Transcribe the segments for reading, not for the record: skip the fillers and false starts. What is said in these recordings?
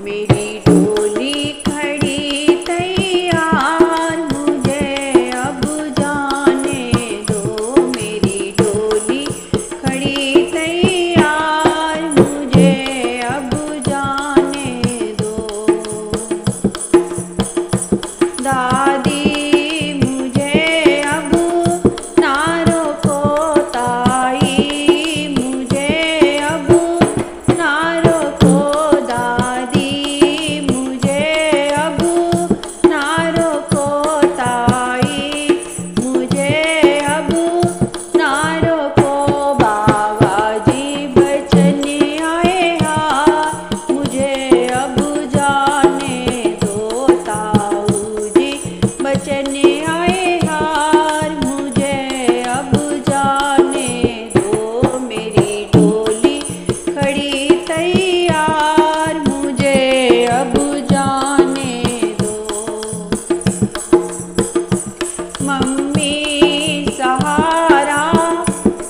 मेरी डोली खड़ी तैयार, मुझे अब जाने दो। मेरी डोली खड़ी तैयार, मुझे अब जाने दो। दादी मुझे अब ना रोको, ताई मुझे अब ना रोको। दादी मुझे अब ना रोको, ताई मुझे अब ना रोको। बाबा जी बचन आए हार, मुझे अब जाने दो। ताऊ जी बचन आए हार, मुझे अब जाने दो। मेरी डोली खड़ी तैयार, मुझे अब जाने दो। मम्मी सहारा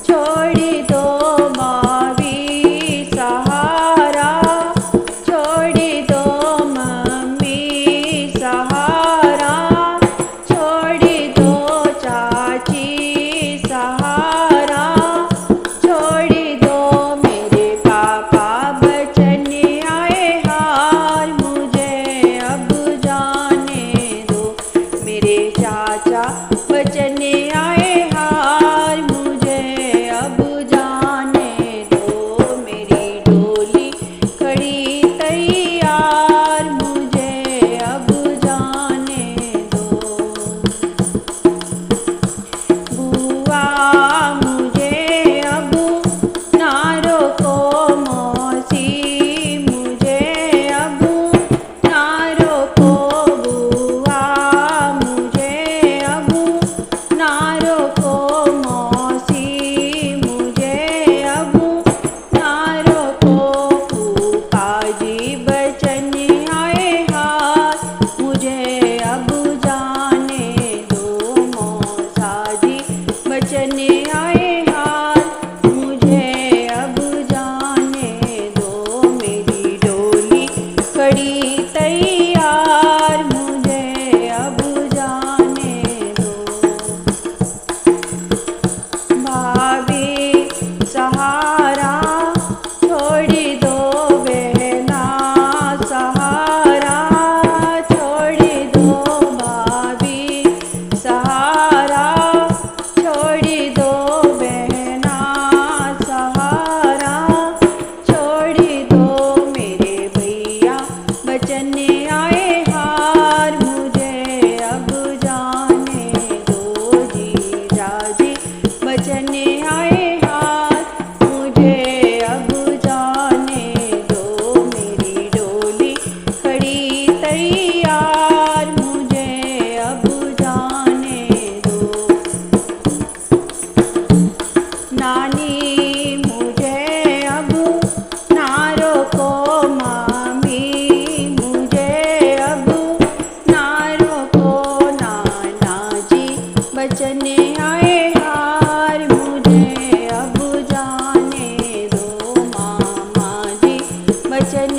छोड़ दो, मावी सहारा छोड़ दो। मम्मी सहारा छोड़ दो, चाची सहारा छोड़ दो। मेरे पापा बचन आए हार, मुझे अब जाने दो। मेरे चाचा बचन आए हार, मुझे अब जाने दो। मेरी डोली खड़ी तैयार, मुझे अब जाने दो। बुआ मुझे अब ना रोको, मौसी मुझे अब ना रोको। बुआ मुझे अब ना रोको, मौसी मुझे अब ना रोको। फूफा जी बचन आए हार, मुझे अब जाने दो। मौसा जी बचन आए हार, मुझे अब जाने दो। मेरी डोली खड़ी तैयार, मुझे अब जाने दो। भाभी सहारा छोड़ दो, बहना सहारा छोड़ दो। भाभी सहारा छोड़ दो, बहना सहारा छोड़ दो। मेरे भैया बचन आए हार, मुझे अब जाने दो। जीजा जी बचन आए हार, मुझे अब जाने दो। मेरी डोली खड़ी तैयार, मुझे अब जाने दो। नानी मुझे अब ना रोको, मामी मुझे अब ना रोको। नाना जी बचन आए हार, मुझे अब जाने दो। मामा जी बचन